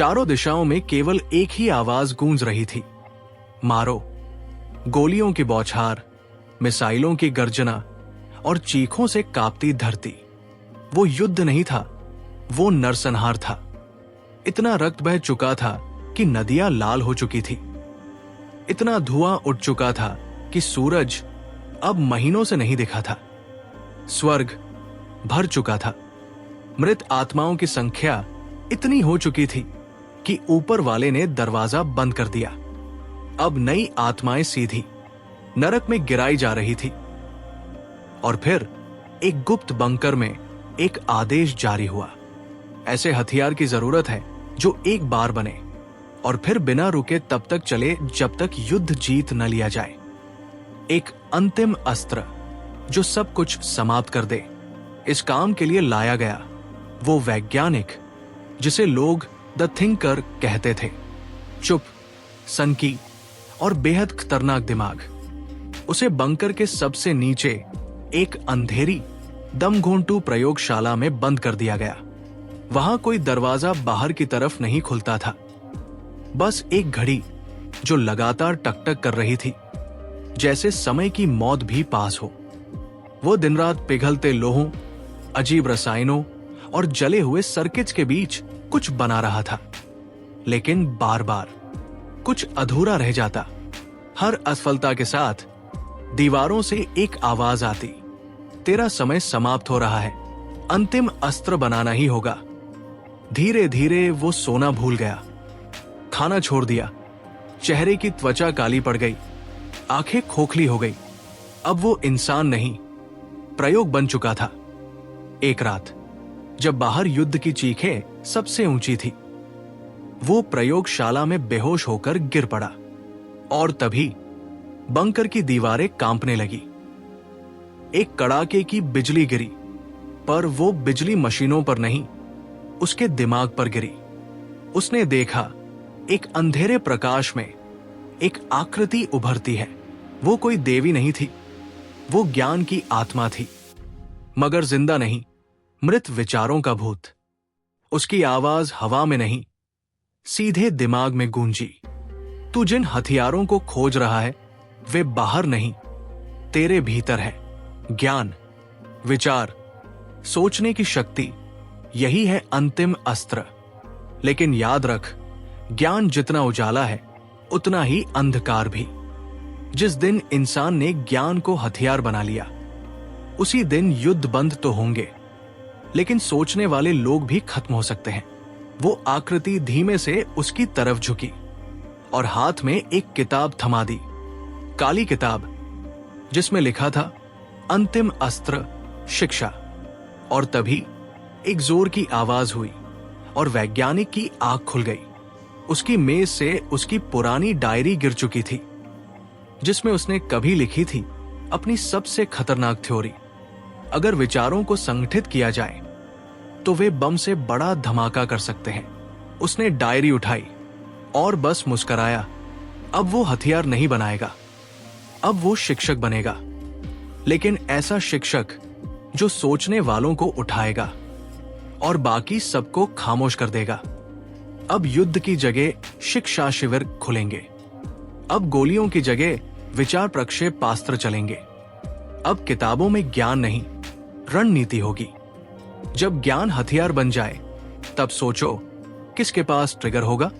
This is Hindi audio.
चारों दिशाओं में केवल एक ही आवाज गूंज रही थी, मारो। गोलियों की बौछार, मिसाइलों की गर्जना और चीखों से कांपती धरती। वो युद्ध नहीं था, वो नरसंहार था। इतना रक्त बह चुका था कि नदियां लाल हो चुकी थी। इतना धुआं उठ चुका था कि सूरज अब महीनों से नहीं दिखा था। स्वर्ग भर चुका था। मृत आत्माओं की संख्या इतनी हो चुकी थी कि ऊपर वाले ने दरवाजा बंद कर दिया। अब नई आत्माएं सीधी नरक में गिराई जा रही थी। और फिर एक गुप्त बंकर में एक आदेश जारी हुआ। ऐसे हथियार की जरूरत है जो एक बार बने और फिर बिना रुके तब तक चले जब तक युद्ध जीत न लिया जाए। एक अंतिम अस्त्र जो सब कुछ समाप्त कर दे। इस काम के लिए लाया गया वो वैज्ञानिक जिसे लोग द थिंकर कहते थे। चुप, सनकी और बेहद खतरनाक दिमाग। उसे बंकर के सबसे नीचे एक अंधेरी दमघोंटू प्रयोगशाला में बंद कर दिया गया। वहां कोई दरवाजा बाहर की तरफ नहीं खुलता था, बस एक घड़ी जो लगातार टकटक कर रही थी, जैसे समय की मौत भी पास हो। वो दिन रात पिघलते लोहों, अजीब रसायनों और जले हुए सर्किट्स के बीच कुछ बना रहा था, लेकिन बार बार कुछ अधूरा रह जाता। हर असफलता के साथ दीवारों से एक आवाज आती, तेरा समय समाप्त हो रहा है, अंतिम अस्त्र बनाना ही होगा। धीरे धीरे वो सोना भूल गया, खाना छोड़ दिया, चेहरे की त्वचा काली पड़ गई, आंखें खोखली हो गई। अब वो इंसान नहीं, प्रयोग बन चुका था। एक रात जब बाहर युद्ध की चीखें सबसे ऊंची थी, वो प्रयोगशाला में बेहोश होकर गिर पड़ा और तभी बंकर की दीवारें कांपने लगी। एक कड़ाके की बिजली गिरी, पर वो बिजली मशीनों पर नहीं, उसके दिमाग पर गिरी। उसने देखा एक अंधेरे प्रकाश में एक आकृति उभरती है। वो कोई देवी नहीं थी, वो ज्ञान की आत्मा थी, मगर जिंदा नहीं, मृत विचारों का भूत। उसकी आवाज हवा में नहीं, सीधे दिमाग में गूंजी। तू जिन हथियारों को खोज रहा है वे बाहर नहीं, तेरे भीतर है। ज्ञान, विचार, सोचने की शक्ति, यही है अंतिम अस्त्र। लेकिन याद रख, ज्ञान जितना उजाला है उतना ही अंधकार भी। जिस दिन इंसान ने ज्ञान को हथियार बना लिया, उसी दिन युद्ध बंद तो होंगे, लेकिन सोचने वाले लोग भी खत्म हो सकते हैं। वो आकृति धीमे से उसकी तरफ झुकी और हाथ में एक किताब थमा दी, काली किताब जिसमें लिखा था अंतिम अस्त्र, शिक्षा। और तभी एक जोर की आवाज हुई और वैज्ञानिक की आंख खुल गई। उसकी मेज से उसकी पुरानी डायरी गिर चुकी थी, जिसमें उसने कभी लिखी थी अपनी सबसे खतरनाक थ्योरी। अगर विचारों को संगठित किया जाए तो वे बम से बड़ा धमाका कर सकते हैं। उसने डायरी उठाई और बस मुस्कुराया। अब वो हथियार नहीं बनाएगा, अब वो शिक्षक बनेगा, लेकिन ऐसा शिक्षक जो सोचने वालों को उठाएगा और बाकी सबको खामोश कर देगा। अब युद्ध की जगह शिक्षा शिविर खुलेंगे। अब गोलियों की जगह विचार प्रक्षेपास्त्र चलेंगे। अब किताबों में ज्ञान नहीं, रणनीति होगी। जब ज्ञान हथियार बन जाए, तब सोचो किसके पास ट्रिगर होगा।